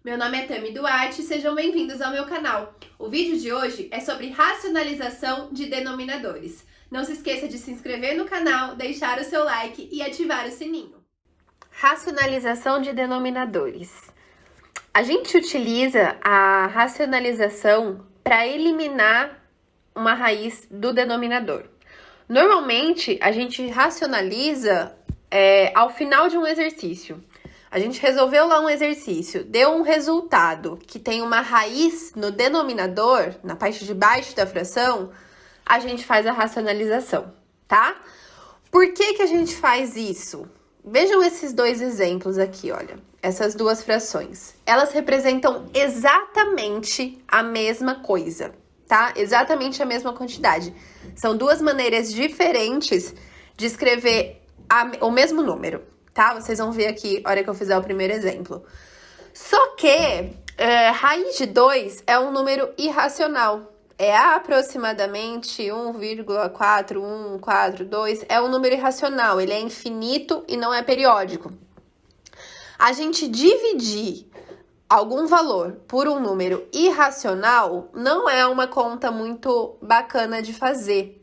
Meu nome é Tami Duarte e sejam bem-vindos ao meu canal. O vídeo de hoje é sobre racionalização de denominadores. Não se esqueça de se inscrever no canal, deixar o seu like e ativar o sininho. Racionalização de denominadores. A gente utiliza a racionalização para eliminar uma raiz do denominador. Normalmente, a gente racionaliza ao final de um exercício. A gente resolveu lá um exercício, deu um resultado que tem uma raiz no denominador, na parte de baixo da fração, a gente faz a racionalização, tá? Por que que a gente faz isso? Vejam esses dois exemplos aqui, olha. Essas duas frações. Elas representam exatamente a mesma coisa, tá? Exatamente a mesma quantidade. São duas maneiras diferentes de escrever o mesmo número, tá? Vocês vão ver aqui, a hora que eu fizer o primeiro exemplo. Só que raiz de 2 é um número irracional. É aproximadamente 1,4142. É um número irracional. Ele é infinito e não é periódico. A gente dividir algum valor por um número irracional não é uma conta muito bacana de fazer,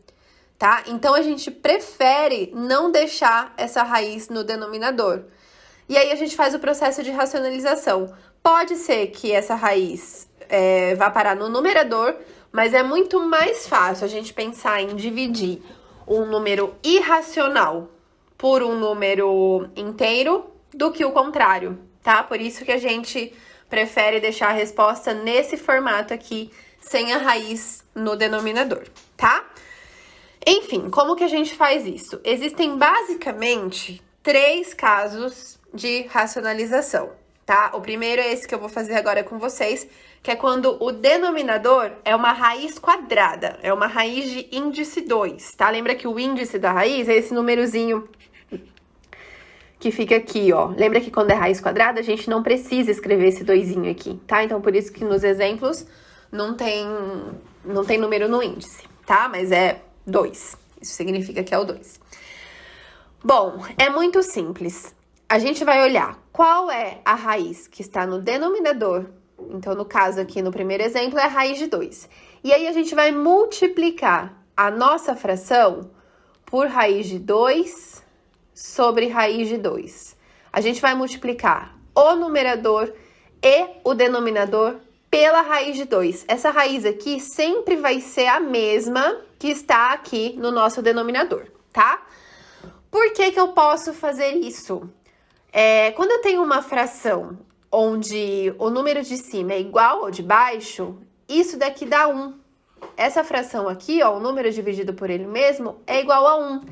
tá? Então, a gente prefere não deixar essa raiz no denominador. E aí, a gente faz o processo de racionalização. Pode ser que essa raiz vá parar no numerador, mas é muito mais fácil a gente pensar em dividir um número irracional por um número inteiro do que o contrário, tá? Por isso que a gente prefere deixar a resposta nesse formato aqui, sem a raiz no denominador, tá? Enfim, como que a gente faz isso? Existem basicamente 3 casos de racionalização, tá? O primeiro é esse que eu vou fazer agora com vocês, que é quando o denominador é uma raiz quadrada, é uma raiz de índice 2, tá? Lembra que o índice da raiz é esse númerozinho que fica aqui, ó. Lembra que quando é raiz quadrada, a gente não precisa escrever esse doisinho aqui, tá? Então, por isso que nos exemplos não tem número no índice, tá? Mas é 2. Isso significa que é o 2. Bom, é muito simples. A gente vai olhar qual é a raiz que está no denominador. Então, no caso aqui, no primeiro exemplo, é a raiz de 2. E aí, a gente vai multiplicar a nossa fração por raiz de 2 sobre raiz de 2. A gente vai multiplicar o numerador e o denominador pela raiz de 2. Essa raiz aqui sempre vai ser a mesma que está aqui no nosso denominador, tá? Por que que eu posso fazer isso? Quando eu tenho uma fração onde o número de cima é igual ao de baixo, isso daqui dá 1. Essa fração aqui, ó, o número dividido por ele mesmo, é igual a 1.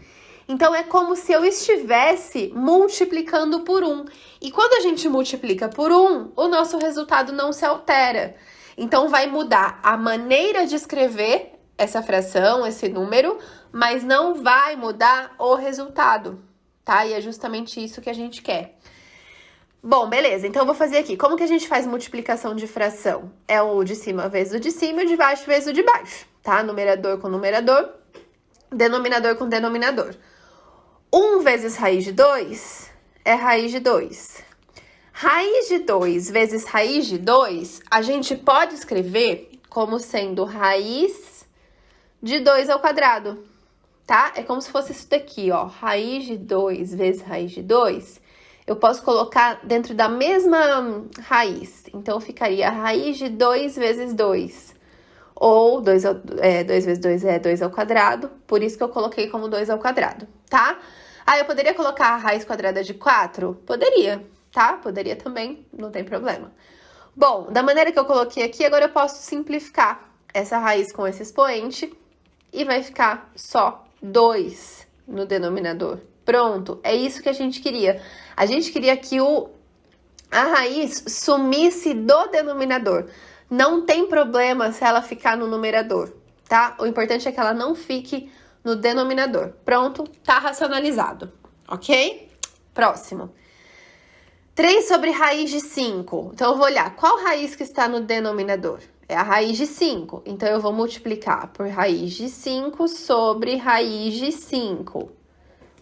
Então, é como se eu estivesse multiplicando por 1. E quando a gente multiplica por 1, o nosso resultado não se altera. Então, vai mudar a maneira de escrever essa fração, esse número, mas não vai mudar o resultado, tá? E é justamente isso que a gente quer. Bom, beleza. Então, eu vou fazer aqui. Como que a gente faz multiplicação de fração? É o de cima vezes o de cima e o de baixo vezes o de baixo, tá? Numerador com numerador, denominador com denominador. 1 vezes raiz de 2 é raiz de 2. Raiz de 2 vezes raiz de 2, a gente pode escrever como sendo raiz de 2 ao quadrado, tá? É como se fosse isso daqui, ó. Raiz de 2 vezes raiz de 2, eu posso colocar dentro da mesma raiz. Então, ficaria raiz de 2 vezes 2. Ou 2 vezes 2 é 2 ao quadrado, por isso que eu coloquei como 2 ao quadrado, tá? Ah, eu poderia colocar a raiz quadrada de 4? Poderia, tá? Poderia também, não tem problema. Bom, da maneira que eu coloquei aqui, agora eu posso simplificar essa raiz com esse expoente e vai ficar só 2 no denominador. Pronto, é isso que a gente queria. A gente queria que a raiz sumisse do denominador. Não tem problema se ela ficar no numerador, tá? O importante é que ela não fique no denominador. Pronto, tá racionalizado, ok? Próximo. 3 sobre raiz de 5. Então, eu vou olhar qual raiz que está no denominador. É a raiz de 5. Então, eu vou multiplicar por raiz de 5 sobre raiz de 5,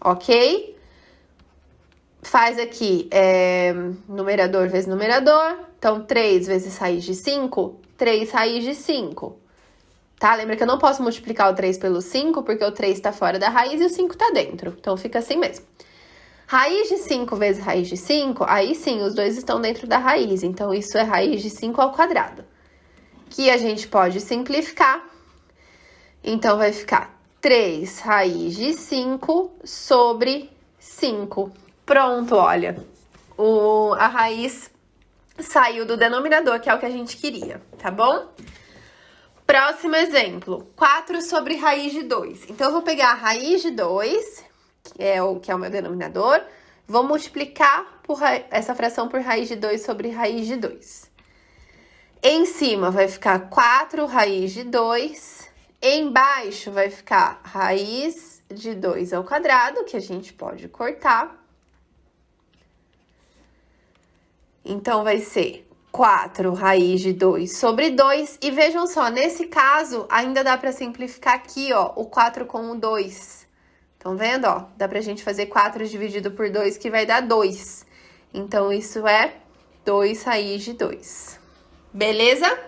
ok? faz aqui numerador vezes numerador. Então, 3 vezes raiz de 5, 3 raiz de 5. Tá? Lembra que eu não posso multiplicar o 3 pelo 5, porque o 3 tá fora da raiz e o 5 tá dentro. Então, fica assim mesmo. Raiz de 5 vezes raiz de 5, aí sim, os dois estão dentro da raiz. Então, isso é raiz de 5 ao quadrado. Que a gente pode simplificar. Então, vai ficar 3 raiz de 5 sobre 5. Pronto, olha. A raiz saiu do denominador, que é o que a gente queria, tá bom? Próximo exemplo, 4 sobre raiz de 2. Então, eu vou pegar a raiz de 2, que é o meu denominador, vou multiplicar essa fração por raiz de 2 sobre raiz de 2. Em cima vai ficar 4 raiz de 2, embaixo vai ficar raiz de 2 ao quadrado, que a gente pode cortar. Então, vai ser 4 raiz de 2 sobre 2. E vejam só, nesse caso, ainda dá para simplificar aqui, ó, o 4 com o 2. Estão vendo, ó? Dá pra gente fazer 4 dividido por 2, que vai dar 2. Então, isso é 2 raiz de 2. Beleza?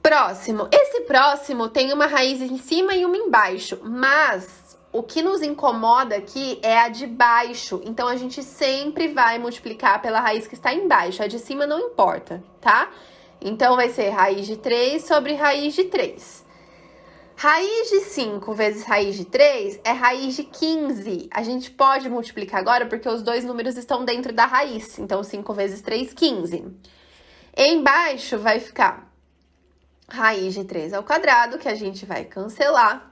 Próximo. Esse próximo tem uma raiz em cima e uma embaixo, mas o que nos incomoda aqui é a de baixo. Então, a gente sempre vai multiplicar pela raiz que está embaixo. A de cima não importa, tá? Então, vai ser raiz de 3 sobre raiz de 3. Raiz de 5 vezes raiz de 3 é raiz de 15. A gente pode multiplicar agora porque os dois números estão dentro da raiz. Então, 5 vezes 3, 15. Embaixo vai ficar raiz de 3 ao quadrado, que a gente vai cancelar.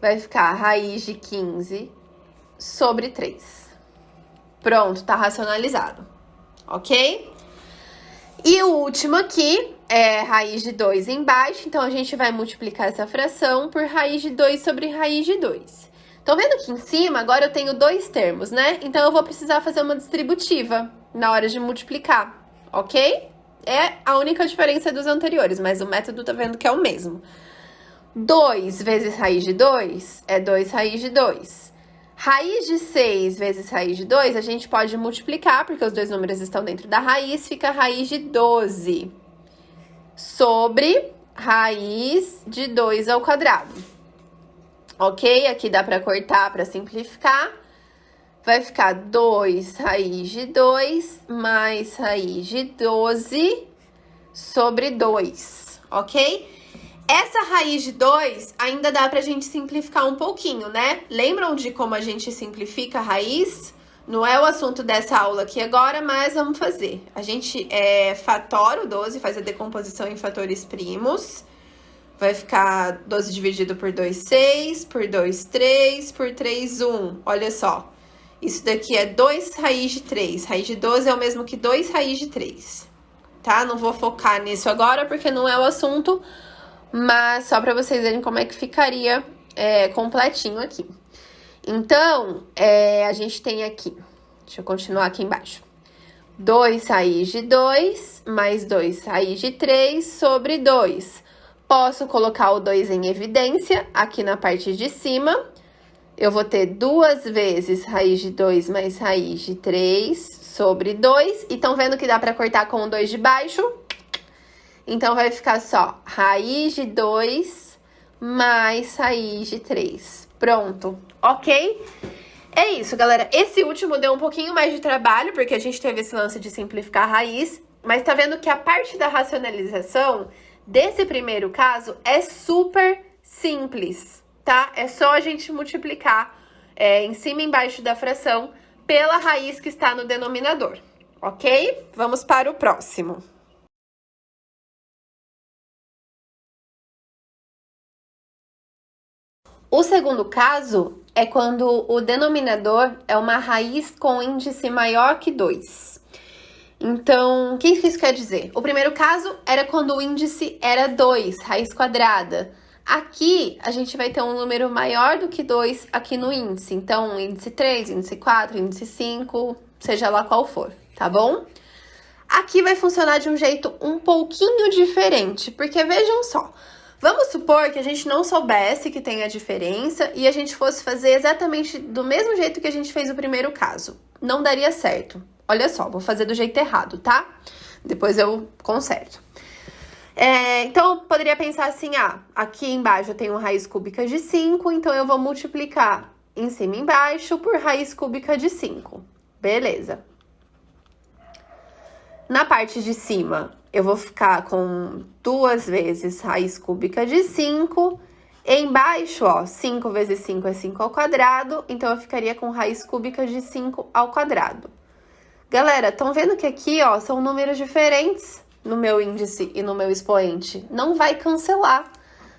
Vai ficar raiz de 15 sobre 3. Pronto, tá racionalizado, ok? E o último aqui é raiz de 2 embaixo, então a gente vai multiplicar essa fração por raiz de 2 sobre raiz de 2. Estão vendo que em cima agora eu tenho dois termos, né? Então eu vou precisar fazer uma distributiva na hora de multiplicar, ok? É a única diferença dos anteriores, mas o método tá vendo que é o mesmo. 2 vezes raiz de 2 é 2 raiz de 2. Raiz de 6 vezes raiz de 2, a gente pode multiplicar, porque os dois números estão dentro da raiz, fica raiz de 12 sobre raiz de 2 ao quadrado. Ok? Aqui dá para cortar para simplificar. Vai ficar 2 raiz de 2 mais raiz de 12 sobre 2, ok? Essa raiz de 2 ainda dá pra gente simplificar um pouquinho, né? Lembram de como a gente simplifica a raiz? Não é o assunto dessa aula aqui agora, mas vamos fazer. A gente fatora o 12, faz a decomposição em fatores primos. Vai ficar 12 dividido por 2, 6, por 2, 3, por 3, 1. Olha só, isso daqui é 2 raiz de 3. Raiz de 12 é o mesmo que 2 raiz de 3, tá? Não vou focar nisso agora porque não é o assunto, mas só para vocês verem como é que ficaria completinho aqui. Então, a gente tem aqui, deixa eu continuar aqui embaixo. 2 raiz de 2 mais 2 raiz de 3 sobre 2. Posso colocar o 2 em evidência aqui na parte de cima. Eu vou ter 2 vezes raiz de 2 mais raiz de 3 sobre 2. E estão vendo que dá para cortar com o 2 de baixo? Então, vai ficar só raiz de 2 mais raiz de 3. Pronto, ok? É isso, galera. Esse último deu um pouquinho mais de trabalho, porque a gente teve esse lance de simplificar a raiz. Mas tá vendo que a parte da racionalização desse primeiro caso é super simples, tá? É só a gente multiplicar em cima e embaixo da fração pela raiz que está no denominador, ok? Vamos para o próximo. O segundo caso é quando o denominador é uma raiz com índice maior que 2. Então, o que isso quer dizer? O primeiro caso era quando o índice era 2, raiz quadrada. Aqui, a gente vai ter um número maior do que 2 aqui no índice. Então, índice 3, índice 4, índice 5, seja lá qual for, tá bom? Aqui vai funcionar de um jeito um pouquinho diferente, porque vejam só. Vamos supor que a gente não soubesse que tem a diferença e a gente fosse fazer exatamente do mesmo jeito que a gente fez o primeiro caso. Não daria certo. Olha só, vou fazer do jeito errado, tá? Depois eu conserto. Então, eu poderia pensar assim, aqui embaixo eu tenho raiz cúbica de 5, então eu vou multiplicar em cima e embaixo por raiz cúbica de 5. Beleza. Na parte de cima, eu vou ficar com 2 vezes raiz cúbica de 5. Embaixo, 5 vezes 5 é 5 ao quadrado, então eu ficaria com raiz cúbica de 5 ao quadrado. Galera, estão vendo que aqui, são números diferentes no meu índice e no meu expoente? Não vai cancelar,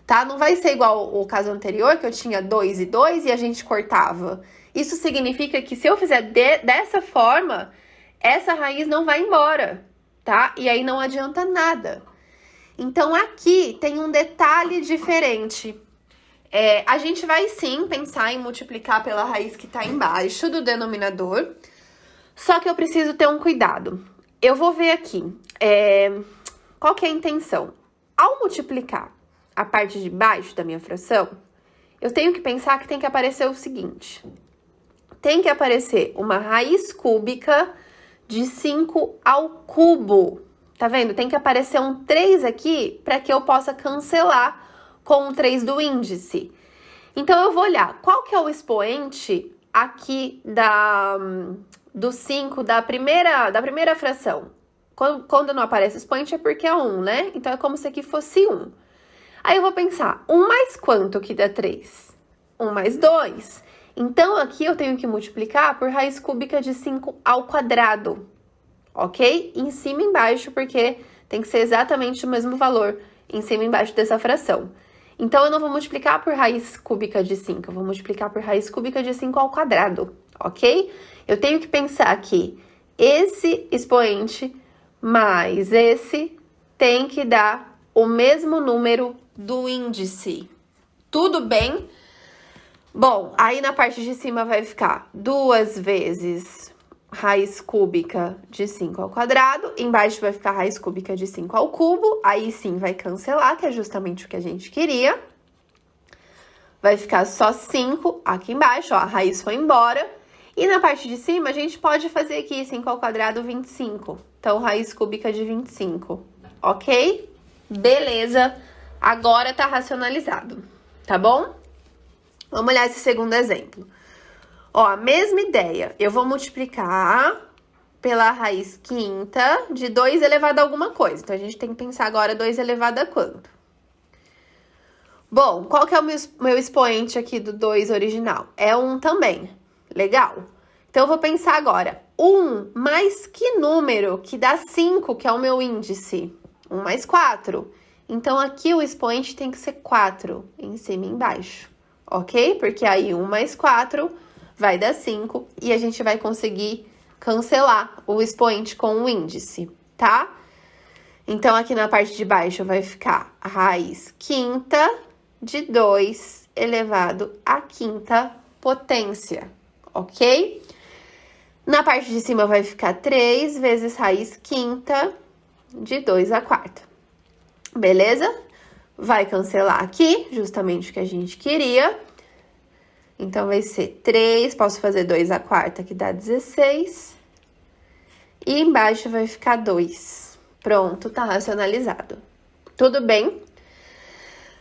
tá? Não vai ser igual o caso anterior, que eu tinha 2 e 2 e a gente cortava. Isso significa que se eu fizer dessa forma, essa raiz não vai embora, tá? E aí não adianta nada. Então, aqui tem um detalhe diferente. A gente vai sim pensar em multiplicar pela raiz que tá embaixo do denominador, só que eu preciso ter um cuidado. Eu vou ver aqui, qual que é a intenção? Ao multiplicar a parte de baixo da minha fração, eu tenho que pensar que tem que aparecer o seguinte. Tem que aparecer uma raiz cúbica de 5 ao cubo. Tá vendo? Tem que aparecer um 3 aqui para que eu possa cancelar com o 3 do índice. Então, eu vou olhar qual que é o expoente aqui do 5 da primeira fração. Quando não aparece expoente é porque é 1, né? Então, é como se aqui fosse 1. Aí, eu vou pensar, 1 mais quanto que dá 3? 1 mais 2. Então, aqui eu tenho que multiplicar por raiz cúbica de 5 ao quadrado, ok? Em cima e embaixo, porque tem que ser exatamente o mesmo valor em cima e embaixo dessa fração. Então, eu não vou multiplicar por raiz cúbica de 5, eu vou multiplicar por raiz cúbica de 5 ao quadrado, ok? Eu tenho que pensar que esse expoente mais esse tem que dar o mesmo número do índice. Tudo bem? Bom, aí na parte de cima vai ficar 2 vezes raiz cúbica de 5 ao quadrado, embaixo vai ficar raiz cúbica de 5 ao cubo, aí sim vai cancelar, que é justamente o que a gente queria. Vai ficar só 5 aqui embaixo, a raiz foi embora. E na parte de cima, a gente pode fazer aqui 5 ao quadrado, 25. Então, raiz cúbica de 25, ok? Beleza, agora tá racionalizado, tá bom? Vamos olhar esse segundo exemplo. A mesma ideia. Eu vou multiplicar pela raiz quinta de 2 elevado a alguma coisa. Então, a gente tem que pensar agora 2 elevado a quanto? Bom, qual que é o meu expoente aqui do 2 original? É 1 também. Legal. Então, eu vou pensar agora. 1 mais que número que dá 5, que é o meu índice? 1 mais 4. Então, aqui o expoente tem que ser 4, em cima e embaixo. Ok? Porque aí 1 mais 4 vai dar 5 e a gente vai conseguir cancelar o expoente com o índice, tá? Então, aqui na parte de baixo vai ficar a raiz quinta de 2 elevado à quinta potência, ok? Na parte de cima vai ficar 3 vezes raiz quinta de 2 à quarta, beleza? Vai cancelar aqui, justamente o que a gente queria. Então, vai ser 3, posso fazer 2 à quarta, que dá 16. E embaixo vai ficar 2. Pronto, tá racionalizado. Tudo bem?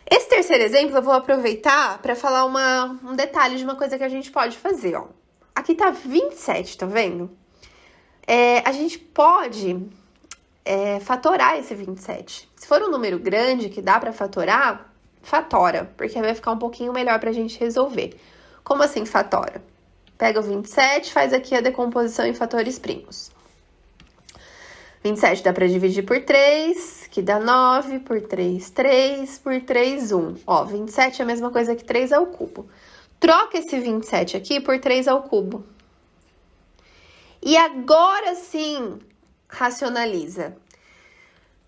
Esse terceiro exemplo eu vou aproveitar para falar um detalhe de uma coisa que a gente pode fazer, ó. Aqui tá 27, tá vendo? A gente pode fatorar esse 27. Se for um número grande que dá para fatorar, fatora, porque vai ficar um pouquinho melhor pra gente resolver. Como assim fatora? Pega o 27, faz aqui a decomposição em fatores primos. 27 dá para dividir por 3, que dá 9, por 3, 3, por 3, 1. 27 é a mesma coisa que 3 ao cubo. Troca esse 27 aqui por 3 ao cubo. E agora sim, racionaliza.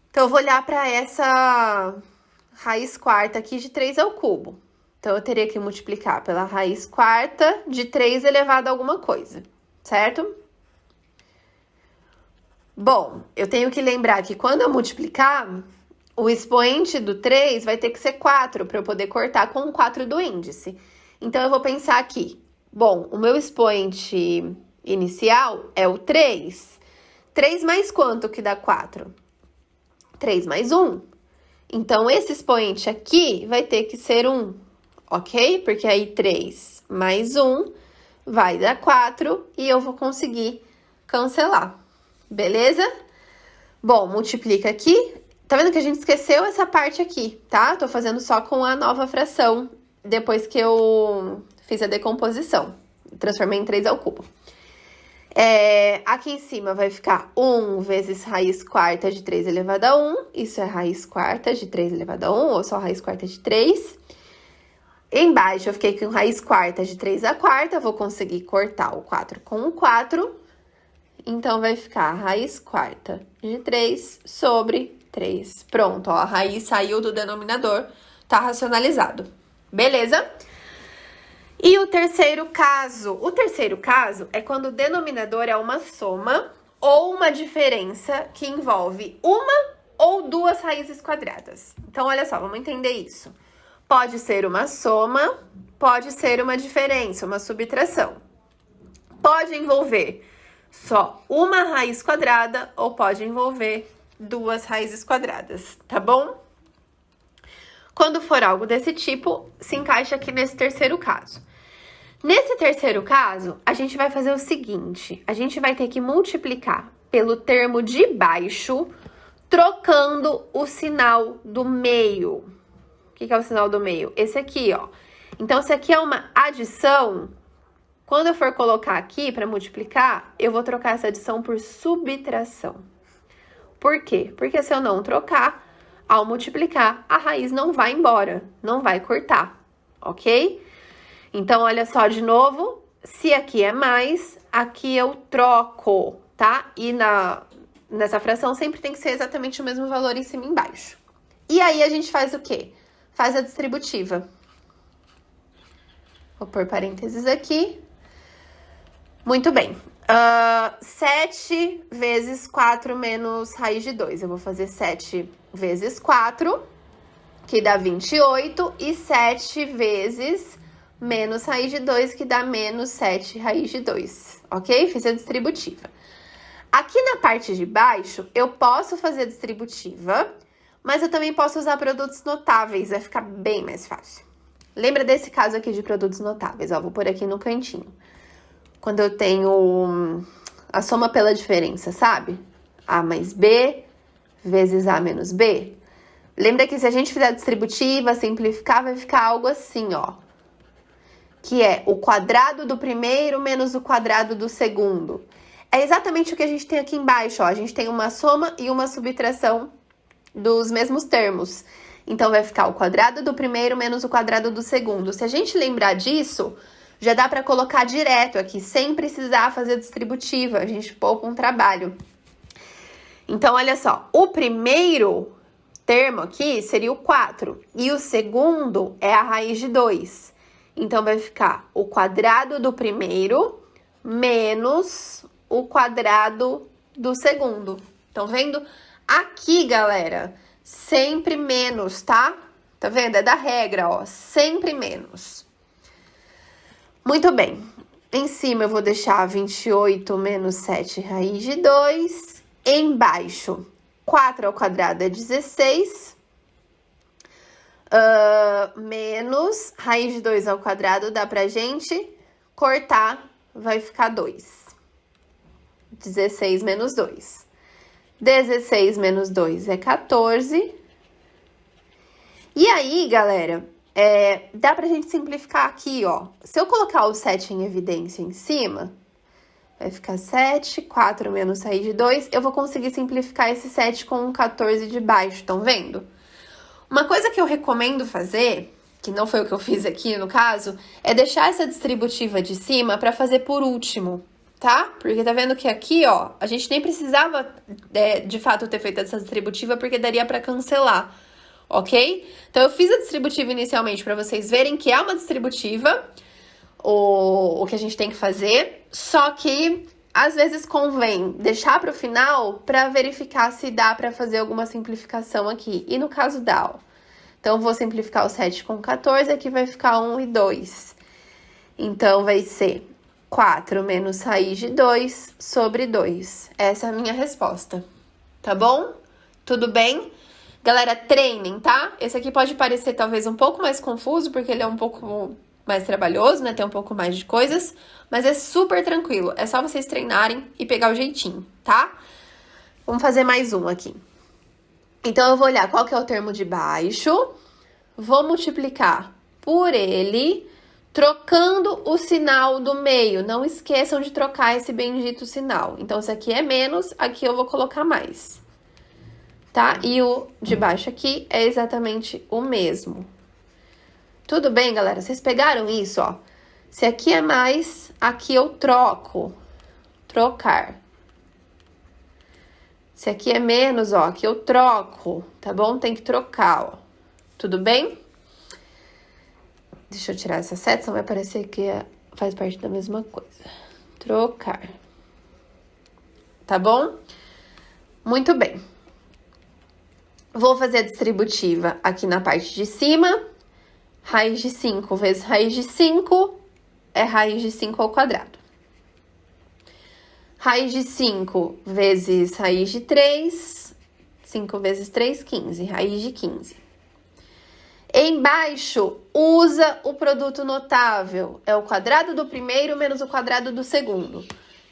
Então, eu vou olhar para essa raiz quarta aqui de 3 ao cubo. Então, eu teria que multiplicar pela raiz quarta de 3 elevado a alguma coisa, certo? Bom, eu tenho que lembrar que quando eu multiplicar, o expoente do 3 vai ter que ser 4 para eu poder cortar com o 4 do índice. Então, eu vou pensar aqui. Bom, o meu expoente inicial é o 3. 3 mais quanto que dá 4? 3 mais 1. Então, esse expoente aqui vai ter que ser 1, ok? Porque aí 3 mais 1 vai dar 4 e eu vou conseguir cancelar, beleza? Bom, multiplica aqui. Tá vendo que a gente esqueceu essa parte aqui, tá? Tô fazendo só com a nova fração, depois que eu fiz a decomposição. Transformei em 3 ao cubo. Aqui em cima vai ficar 1 vezes raiz quarta de 3 elevado a 1. Isso é raiz quarta de 3 elevado a 1, ou só raiz quarta de 3. Embaixo eu fiquei com raiz quarta de 3 a quarta. Vou conseguir cortar o 4 com o 4. Então, vai ficar raiz quarta de 3 sobre 3. Pronto, ó, a raiz saiu do denominador, tá racionalizado. Beleza? E o terceiro caso? O terceiro caso é quando o denominador é uma soma ou uma diferença que envolve uma ou duas raízes quadradas. Então, olha só, vamos entender isso. Pode ser uma soma, pode ser uma diferença, uma subtração. Pode envolver só uma raiz quadrada ou pode envolver duas raízes quadradas, tá bom? Quando for algo desse tipo, se encaixa aqui nesse terceiro caso. Nesse terceiro caso, a gente vai fazer o seguinte, a gente vai ter que multiplicar pelo termo de baixo, trocando o sinal do meio. O que é o sinal do meio? Esse aqui, ó. Então, se aqui é uma adição, quando eu for colocar aqui para multiplicar, eu vou trocar essa adição por subtração. Por quê? Porque se eu não trocar, ao multiplicar, a raiz não vai embora, não vai cortar, ok? Então, olha só de novo, se aqui é mais, aqui eu troco, tá? E nessa fração sempre tem que ser exatamente o mesmo valor em cima e embaixo. E aí, a gente faz o quê? Faz a distributiva. Vou pôr parênteses aqui. Muito bem. 7 vezes 4 menos raiz de 2. Eu vou fazer 7 vezes 4, que dá 28, e 7 vezes menos raiz de 2, que dá menos 7 raiz de 2, ok? Fiz a distributiva. Aqui na parte de baixo, eu posso fazer a distributiva, mas eu também posso usar produtos notáveis, vai ficar bem mais fácil. Lembra desse caso aqui de produtos notáveis? Ó, vou pôr aqui no cantinho. Quando eu tenho a soma pela diferença, sabe? A mais B vezes A menos B. Lembra que se a gente fizer a distributiva, simplificar, vai ficar algo assim, ó. Que é o quadrado do primeiro menos o quadrado do segundo. É exatamente o que a gente tem aqui embaixo, ó. A gente tem uma soma e uma subtração dos mesmos termos. Então, vai ficar o quadrado do primeiro menos o quadrado do segundo. Se a gente lembrar disso, já dá para colocar direto aqui, sem precisar fazer distributiva. A gente poupa um trabalho. Então, olha só. O primeiro termo aqui seria o 4. E o segundo é a raiz de 2. Então, vai ficar o quadrado do primeiro menos o quadrado do segundo. Estão vendo? Aqui, galera, sempre menos, tá? Tá vendo? É da regra, ó. Sempre menos. Muito bem. Em cima eu vou deixar 28 menos 7 raiz de 2. Embaixo, 4 ao quadrado é 16. Menos raiz de 2 ao quadrado dá pra gente cortar, vai ficar 2. 16 menos 2. 16 menos 2 é 14. E aí, galera, dá pra gente simplificar aqui, ó. Se eu colocar o 7 em evidência em cima, vai ficar 7, 4 menos raiz de 2. Eu vou conseguir simplificar esse 7 com um 14 de baixo, estão vendo? Uma coisa que eu recomendo fazer, que não foi o que eu fiz aqui no caso, é deixar essa distributiva de cima pra fazer por último, tá? Porque tá vendo que aqui, ó, a gente nem precisava, de fato, ter feito essa distributiva, porque daria pra cancelar, ok? Então, eu fiz a distributiva inicialmente pra vocês verem que é uma distributiva, o que a gente tem que fazer, só que às vezes convém deixar para o final para verificar se dá para fazer alguma simplificação aqui. E no caso dá, ó. Então, vou simplificar o 7 com 14, aqui vai ficar 1 e 2. Então, vai ser 4 menos raiz de 2 sobre 2. Essa é a minha resposta, tá bom? Tudo bem? Galera, treinem, tá? Esse aqui pode parecer talvez um pouco mais confuso, porque ele é um pouco mais trabalhoso, né? Tem um pouco mais de coisas, mas é super tranquilo. É só vocês treinarem e pegar o jeitinho, tá? Vamos fazer mais um aqui. Então, eu vou olhar qual que é o termo de baixo, vou multiplicar por ele, trocando o sinal do meio. Não esqueçam de trocar esse bendito sinal. Então, se aqui é menos, aqui eu vou colocar mais, tá? E o de baixo aqui é exatamente o mesmo. Tudo bem, galera? Vocês pegaram isso, ó? Se aqui é mais, aqui eu troco. Trocar. Se aqui é menos, ó, aqui eu troco, tá bom? Tem que trocar, ó. Tudo bem? Deixa eu tirar essa seta, senão vai parecer que faz parte da mesma coisa. Trocar. Tá bom? Muito bem. Vou fazer a distributiva aqui na parte de cima. Raiz de 5 vezes raiz de 5 é raiz de 5 ao quadrado. Raiz de 5 vezes raiz de 3, 5 vezes 3, 15, raiz de 15. Embaixo, usa o produto notável. É o quadrado do primeiro menos o quadrado do segundo.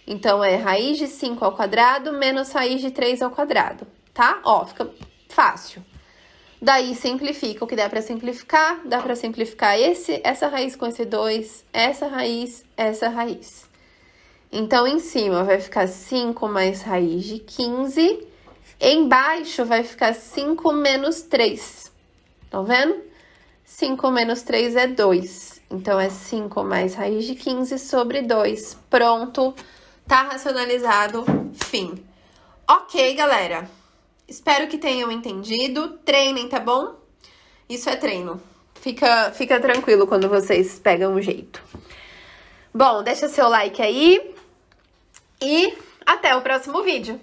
Então, é raiz de 5 ao quadrado menos raiz de 3 ao quadrado, tá? Ó, fica fácil. Daí, simplifica o que der para simplificar. Dá para simplificar essa raiz com esse 2, essa raiz. Então, em cima vai ficar 5 mais raiz de 15. Embaixo vai ficar 5 menos 3. Estão vendo? 5 menos 3 é 2. Então, é 5 mais raiz de 15 sobre 2. Pronto. Tá racionalizado. Fim. Ok, galera. Espero que tenham entendido. Treinem, tá bom? Isso é treino. Fica tranquilo quando vocês pegam o jeito. Bom, deixa seu like aí. E até o próximo vídeo.